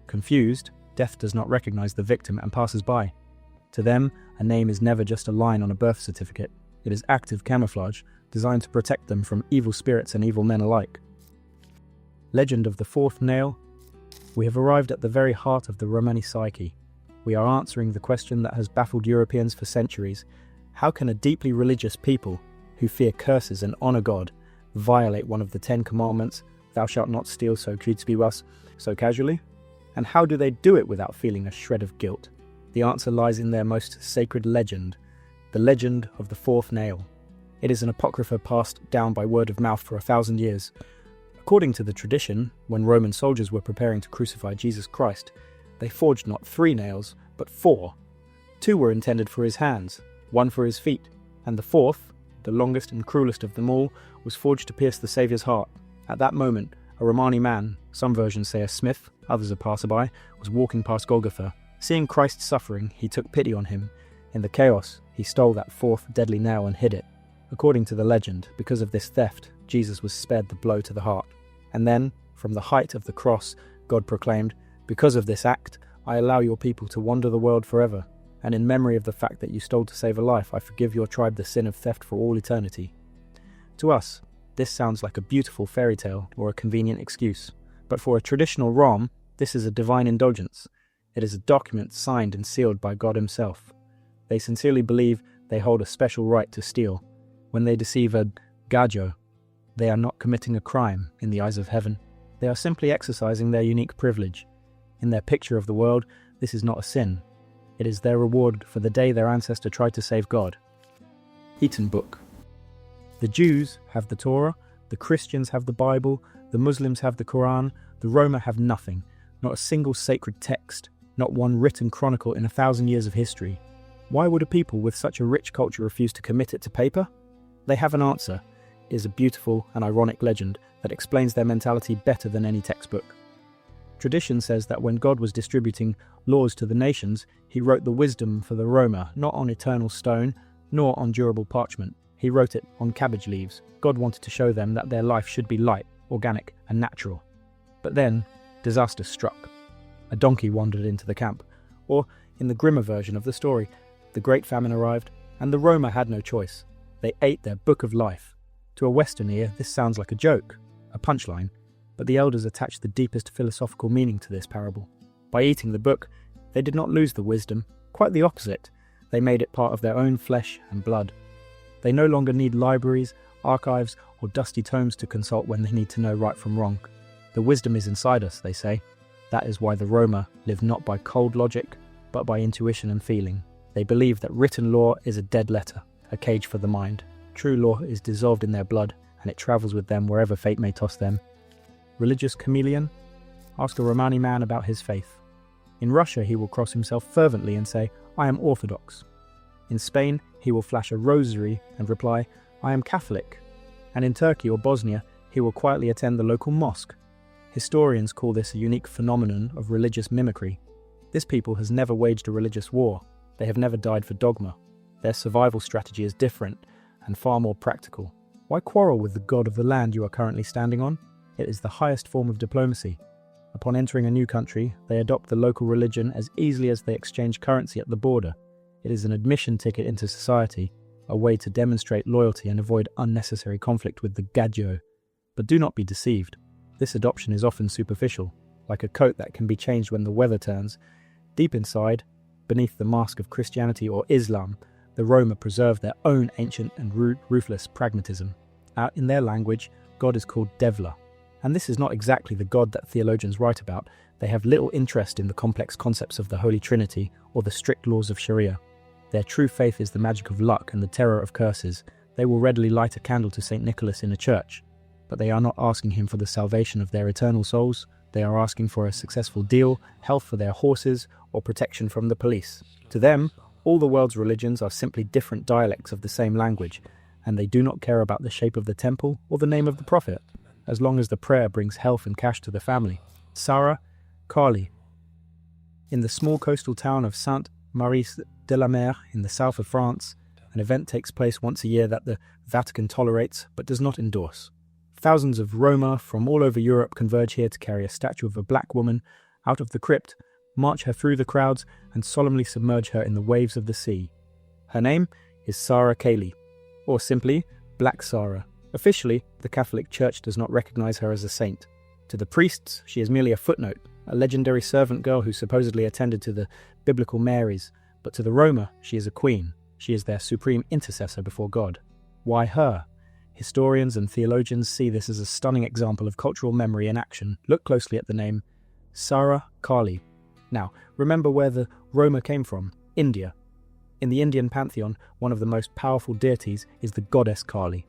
Confused, death does not recognize the victim and passes by. To them, a name is never just a line on a birth certificate. It is active camouflage, designed to protect them from evil spirits and evil men alike. Legend of the fourth nail. We have arrived at the very heart of the Romani psyche. We are answering the question that has baffled Europeans for centuries. How can a deeply religious people, who fear curses and honor God, violate one of the 10 commandments, thou shalt not steal, so Gypsy, so casually? And how do they do it without feeling a shred of guilt? The answer lies in their most sacred legend, the legend of the fourth nail. It is an apocrypha passed down by word of mouth for 1,000 years. According to the tradition, when Roman soldiers were preparing to crucify Jesus Christ, they forged not 3 nails, but 4. 2 were intended for his hands, 1 for his feet, and the 4th, the longest and cruelest of them all, was forged to pierce the Saviour's heart. At that moment, a Romani man, some versions say a smith, others a passerby, was walking past Golgotha. Seeing Christ's suffering, he took pity on him. In the chaos, he stole that 4th deadly nail and hid it. According to the legend, because of this theft, Jesus was spared the blow to the heart. And then, from the height of the cross, God proclaimed, "Because of this act, I allow your people to wander the world forever, and in memory of the fact that you stole to save a life, I forgive your tribe the sin of theft for all eternity." To us, this sounds like a beautiful fairy tale or a convenient excuse, but for a traditional Rom, this is a divine indulgence. It is a document signed and sealed by God himself. They sincerely believe they hold a special right to steal. When they deceive a Gajou, they are not committing a crime in the eyes of heaven. They are simply exercising their unique privilege. In their picture of the world, this is not a sin. It is their reward for the day their ancestor tried to save God. Eaten book. The Jews have the Torah, the Christians have the Bible, the Muslims have the Quran, the Roma have nothing, not a single sacred text, not one written chronicle in 1,000 years of history. Why would a people with such a rich culture refuse to commit it to paper? They have an answer. It is a beautiful and ironic legend that explains their mentality better than any textbook. Tradition says that when God was distributing laws to the nations, he wrote the wisdom for the Roma not on eternal stone, nor on durable parchment. He wrote it on cabbage leaves. God wanted to show them that their life should be light, organic, and natural. But then, disaster struck. A donkey wandered into the camp, or, in the grimmer version of the story, the Great Famine arrived, and the Roma had no choice. They ate their book of life. To a Western ear, this sounds like a joke, a punchline, but the elders attached the deepest philosophical meaning to this parable. By eating the book, they did not lose the wisdom, quite the opposite. They made it part of their own flesh and blood. They no longer need libraries, archives, or dusty tomes to consult when they need to know right from wrong. The wisdom is inside us, they say. That is why the Roma live not by cold logic, but by intuition and feeling. They believe that written law is a dead letter, a cage for the mind. True law is dissolved in their blood, and it travels with them wherever fate may toss them. Religious chameleon? Ask a Romani man about his faith. In Russia, he will cross himself fervently and say, "I am Orthodox." In Spain, he will flash a rosary and reply, "I am Catholic." And in Turkey or Bosnia, he will quietly attend the local mosque. Historians call this a unique phenomenon of religious mimicry. This people has never waged a religious war. They have never died for dogma. Their survival strategy is different and far more practical. Why quarrel with the god of the land you are currently standing on? It is the highest form of diplomacy. Upon entering a new country, they adopt the local religion as easily as they exchange currency at the border. It is an admission ticket into society, a way to demonstrate loyalty and avoid unnecessary conflict with the Gadjo. But do not be deceived. This adoption is often superficial, like a coat that can be changed when the weather turns. Deep inside, beneath the mask of Christianity or Islam, the Roma preserve their own ancient and ruthless pragmatism. Out in their language, God is called Devla. And this is not exactly the God that theologians write about. They have little interest in the complex concepts of the Holy Trinity or the strict laws of Sharia. Their true faith is the magic of luck and the terror of curses. They will readily light a candle to St. Nicholas in a church, but they are not asking him for the salvation of their eternal souls. They are asking for a successful deal, health for their horses, or protection from the police. To them, all the world's religions are simply different dialects of the same language, and they do not care about the shape of the temple or the name of the prophet, as long as the prayer brings health and cash to the family. Sara Kali. In the small coastal town of Sainte-Marie-de-la-Mer in the south of France, an event takes place once a year that the Vatican tolerates but does not endorse. Thousands of Roma from all over Europe converge here to carry a statue of a black woman out of the crypt, march her through the crowds, and solemnly submerge her in the waves of the sea. Her name is Sara Kali, or simply Black Sara. Officially, the Catholic Church does not recognize her as a saint. To the priests, she is merely a footnote, a legendary servant girl who supposedly attended to the biblical Marys, but to the Roma, she is a queen. She is their supreme intercessor before God. Why her? Historians and theologians see this as a stunning example of cultural memory in action. Look closely at the name Sara Kali. Now, remember where the Roma came from? India. In the Indian pantheon, one of the most powerful deities is the goddess Kali.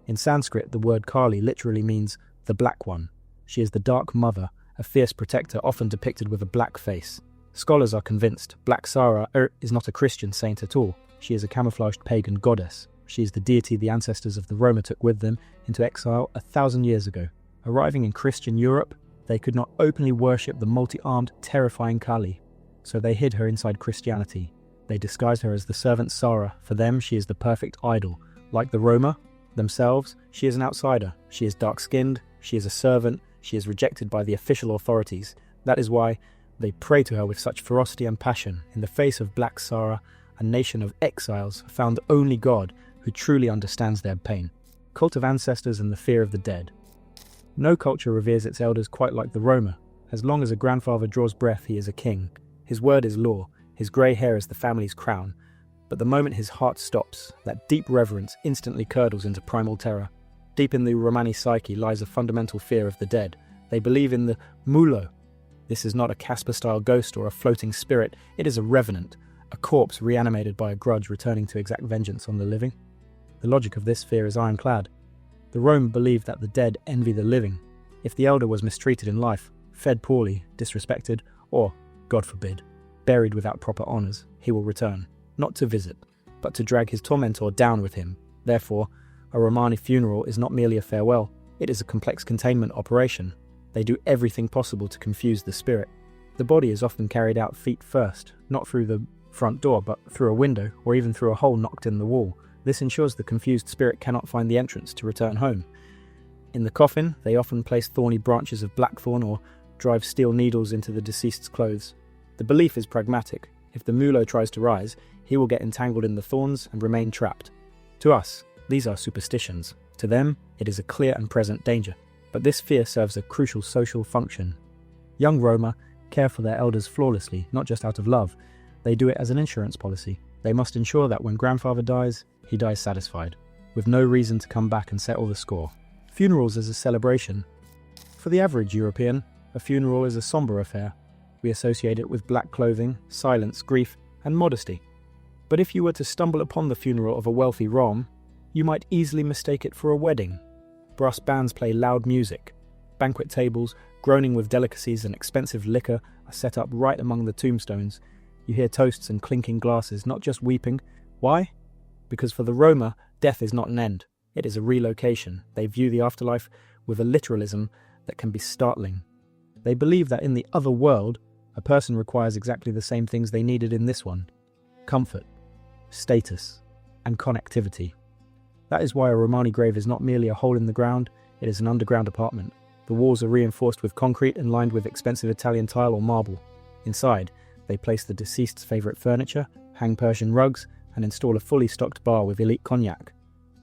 In Sanskrit, the word Kali literally means the black one. She is the dark mother, a fierce protector often depicted with a black face. Scholars are convinced Black Sara is not a Christian saint at all. She is a camouflaged pagan goddess. She is the deity the ancestors of the Roma took with them into exile 1,000 years ago. Arriving in Christian Europe, they could not openly worship the multi-armed, terrifying Kali, so they hid her inside Christianity. They disguised her as the servant Sara. For them, she is the perfect idol. Like the Roma themselves, she is an outsider. She is dark-skinned, she is a servant, she is rejected by the official authorities. That is why they pray to her with such ferocity and passion. In the face of Black Sara, a nation of exiles found only God who truly understands their pain. Cult of ancestors and the fear of the dead. No culture reveres its elders quite like the Roma. As long as a grandfather draws breath, he is a king. His word is law. His grey hair is the family's crown. But the moment his heart stops, that deep reverence instantly curdles into primal terror. Deep in the Romani psyche lies a fundamental fear of the dead. They believe in the mulo. This is not a Casper-style ghost or a floating spirit. It is a revenant, a corpse reanimated by a grudge returning to exact vengeance on the living. The logic of this fear is ironclad. The Rome believed that the dead envy the living. If the elder was mistreated in life, fed poorly, disrespected, or, God forbid, buried without proper honours, he will return, not to visit, but to drag his tormentor down with him. Therefore, a Romani funeral is not merely a farewell, it is a complex containment operation. They do everything possible to confuse the spirit. The body is often carried out feet first, not through the front door, but through a window, or even through a hole knocked in the wall. This ensures the confused spirit cannot find the entrance to return home. In the coffin, they often place thorny branches of blackthorn or drive steel needles into the deceased's clothes. The belief is pragmatic. If the mulo tries to rise, he will get entangled in the thorns and remain trapped. To us, these are superstitions. To them, it is a clear and present danger. But this fear serves a crucial social function. Young Roma care for their elders flawlessly, not just out of love. They do it as an insurance policy. They must ensure that when grandfather dies, he dies satisfied, with no reason to come back and settle the score. Funerals as a celebration. For the average European, a funeral is a somber affair. We associate it with black clothing, silence, grief, and modesty. But if you were to stumble upon the funeral of a wealthy Rom, you might easily mistake it for a wedding. Brass bands play loud music. Banquet tables, groaning with delicacies and expensive liquor, are set up right among the tombstones. You hear toasts and clinking glasses, not just weeping. Why? Because for the Roma, death is not an end. It is a relocation. They view the afterlife with a literalism that can be startling. They believe that in the other world, a person requires exactly the same things they needed in this one: comfort, status, and connectivity. That is why a Romani grave is not merely a hole in the ground, it is an underground apartment. The walls are reinforced with concrete and lined with expensive Italian tile or marble. Inside, they place the deceased's favourite furniture, hang Persian rugs, and install a fully stocked bar with elite cognac.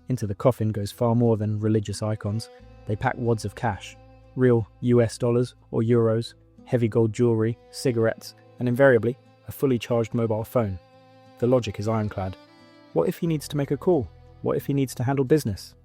Into the coffin goes far more than religious icons. They pack wads of cash, real US dollars or euros, heavy gold jewellery, cigarettes, and invariably, a fully charged mobile phone. The logic is ironclad. What if he needs to make a call? What if he needs to handle business?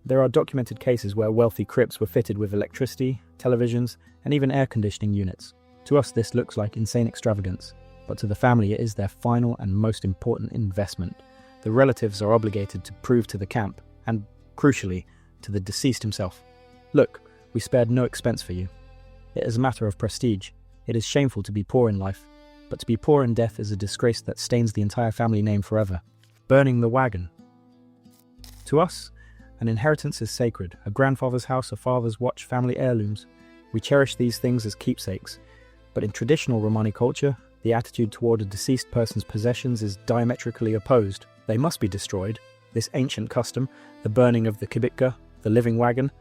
There are documented cases where wealthy crypts were fitted with electricity, televisions, and even air conditioning units. To us, this looks like insane extravagance, but to the family it is their final and most important investment. The relatives are obligated to prove to the camp, and, crucially, to the deceased himself, "Look, we spared no expense for you." It is a matter of prestige. It is shameful to be poor in life, but to be poor in death is a disgrace that stains the entire family name forever. Burning the wagon. To us, an inheritance is sacred, a grandfather's house, a father's watch, family heirlooms. We cherish these things as keepsakes. But in traditional Romani culture, the attitude toward a deceased person's possessions is diametrically opposed. They must be destroyed. This ancient custom, the burning of the kibitka, the living wagon,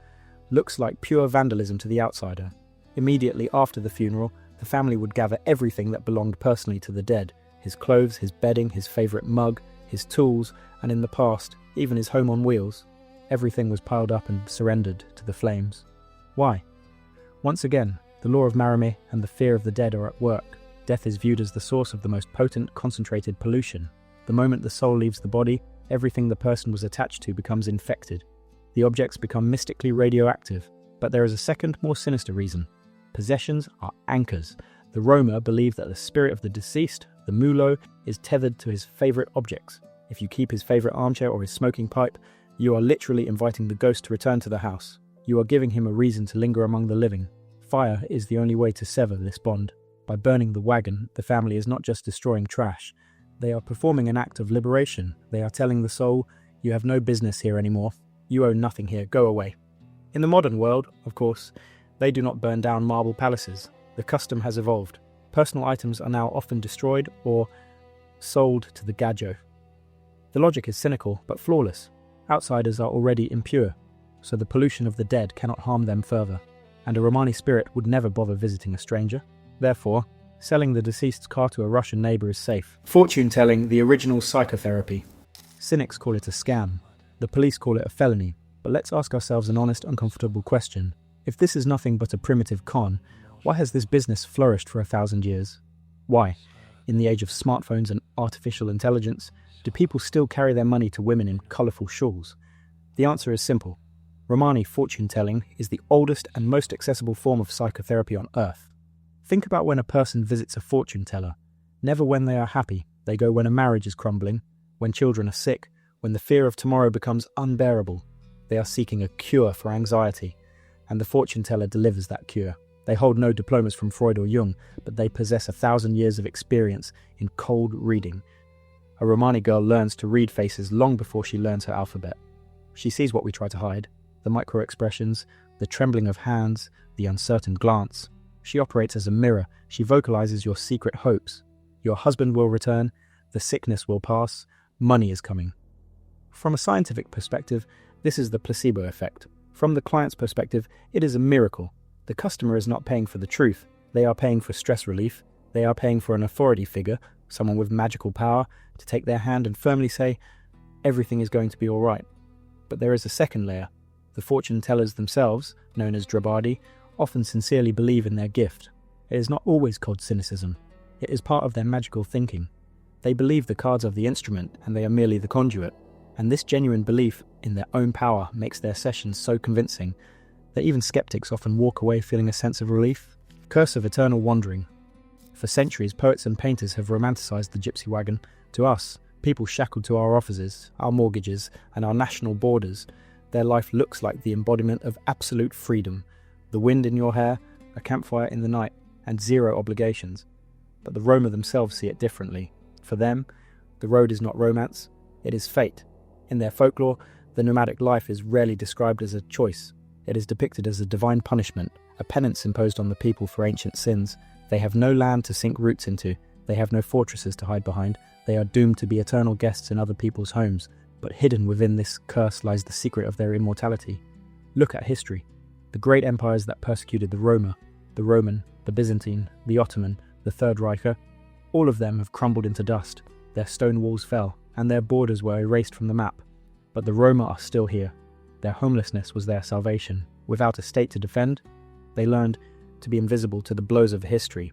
looks like pure vandalism to the outsider. Immediately after the funeral, the family would gather everything that belonged personally to the dead: his clothes, his bedding, his favourite mug, his tools, and in the past, even his home on wheels. Everything was piled up and surrendered to the flames. Why? Once again, the law of Marime and the fear of the dead are at work. Death is viewed as the source of the most potent, concentrated pollution. The moment the soul leaves the body, everything the person was attached to becomes infected. The objects become mystically radioactive. But there is a second, more sinister reason. Possessions are anchors. The Roma believe that the spirit of the deceased, the mulo, is tethered to his favourite objects. If you keep his favourite armchair or his smoking pipe, you are literally inviting the ghost to return to the house. You are giving him a reason to linger among the living. Fire is the only way to sever this bond. By burning the wagon, the family is not just destroying trash. They are performing an act of liberation. They are telling the soul, you have no business here anymore. You own nothing here. Go away. In the modern world, of course, they do not burn down marble palaces. The custom has evolved. Personal items are now often destroyed or sold to the Gadjo. The logic is cynical but flawless. Outsiders are already impure, so the pollution of the dead cannot harm them further, and a Romani spirit would never bother visiting a stranger. Therefore, selling the deceased's car to a Russian neighbour is safe. Fortune-telling, the original psychotherapy. Cynics call it a scam. The police call it a felony. But let's ask ourselves an honest, uncomfortable question. If this is nothing but a primitive con, why has this business flourished for 1,000 years? Why, in the age of smartphones and artificial intelligence, do people still carry their money to women in colourful shawls? The answer is simple. Romani fortune-telling is the oldest and most accessible form of psychotherapy on Earth. Think about when a person visits a fortune-teller. Never when they are happy. They go when a marriage is crumbling, when children are sick, when the fear of tomorrow becomes unbearable. They are seeking a cure for anxiety, and the fortune-teller delivers that cure. They hold no diplomas from Freud or Jung, but they possess 1,000 years of experience in cold reading. A Romani girl learns to read faces long before she learns her alphabet. She sees what we try to hide, the micro-expressions, the trembling of hands, the uncertain glance. She operates as a mirror. She vocalizes your secret hopes. Your husband will return, the sickness will pass, money is coming. From a scientific perspective, this is the placebo effect. From the client's perspective, it is a miracle. The customer is not paying for the truth. They are paying for stress relief. They are paying for an authority figure, someone with magical power, to take their hand and firmly say, everything is going to be all right. But there is a second layer. The fortune tellers themselves, known as drabadi, often sincerely believe in their gift. It is not always cold cynicism. It is part of their magical thinking. They believe the cards of the instrument and they are merely the conduit. And this genuine belief in their own power makes their sessions so convincing that even skeptics often walk away feeling a sense of relief. Curse of eternal wandering. For centuries, poets and painters have romanticized the gypsy wagon. To us, people shackled to our offices, our mortgages, and our national borders, their life looks like the embodiment of absolute freedom. The wind in your hair, a campfire in the night, and zero obligations. But the Roma themselves see it differently. For them, the road is not romance, it is fate. In their folklore, the nomadic life is rarely described as a choice. It is depicted as a divine punishment, a penance imposed on the people for ancient sins. They have no land to sink roots into. They have no fortresses to hide behind. They are doomed to be eternal guests in other people's homes. But hidden within this curse lies the secret of their immortality. Look at history. The great empires that persecuted the Roma, the Roman, the Byzantine, the Ottoman, the Third Reich, all of them have crumbled into dust. Their stone walls fell, and their borders were erased from the map. But the Roma are still here. Their homelessness was their salvation. Without a state to defend, they learned to be invisible to the blows of history.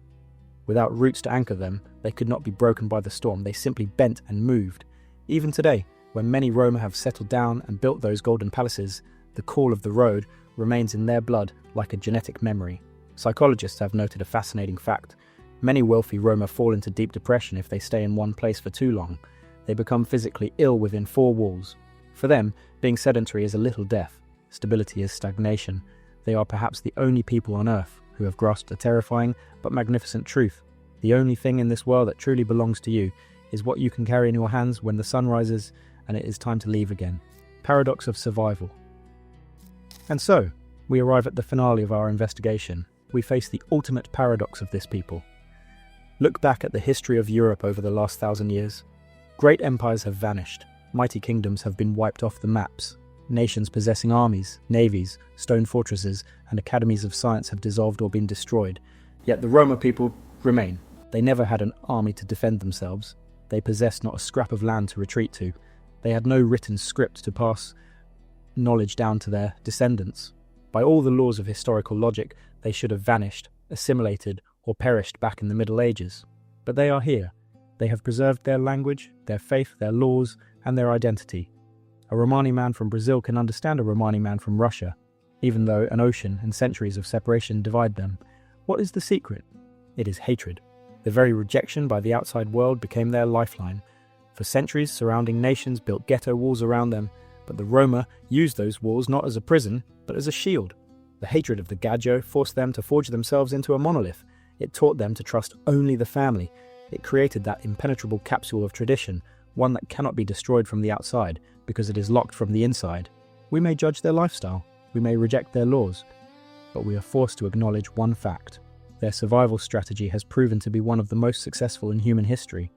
Without roots to anchor them, they could not be broken by the storm. They simply bent and moved. Even today, when many Roma have settled down and built those golden palaces, the call of the road remains in their blood like a genetic memory. Psychologists have noted a fascinating fact. Many wealthy Roma fall into deep depression if they stay in one place for too long. They become physically ill within 4 walls. For them, being sedentary is a little death. Stability is stagnation. They are perhaps the only people on earth who have grasped a terrifying but magnificent truth. The only thing in this world that truly belongs to you is what you can carry in your hands when the sun rises and it is time to leave again. Paradox of survival. And so, we arrive at the finale of our investigation. we face the ultimate paradox of this people. Look back at the history of Europe over the last 1,000 years. Great empires have vanished, mighty kingdoms have been wiped off the maps, nations possessing armies, navies, stone fortresses, and academies of science have dissolved or been destroyed. Yet the Roma people remain. They never had an army to defend themselves. They possessed not a scrap of land to retreat to. They had no written script to pass knowledge down to their descendants. By all the laws of historical logic, they should have vanished, assimilated, or perished back in the Middle Ages. But they are here. They have preserved their language, their faith, their laws, and their identity. A Romani man from Brazil can understand a Romani man from Russia, even though an ocean and centuries of separation divide them. What is the secret? It is hatred. The very rejection by the outside world became their lifeline. For centuries, surrounding nations built ghetto walls around them, but the Roma used those walls not as a prison, but as a shield. The hatred of the Gadjo forced them to forge themselves into a monolith. It taught them to trust only the family. It created that impenetrable capsule of tradition, one that cannot be destroyed from the outside because it is locked from the inside. We may judge their lifestyle, we may reject their laws, but we are forced to acknowledge one fact. Their survival strategy has proven to be one of the most successful in human history.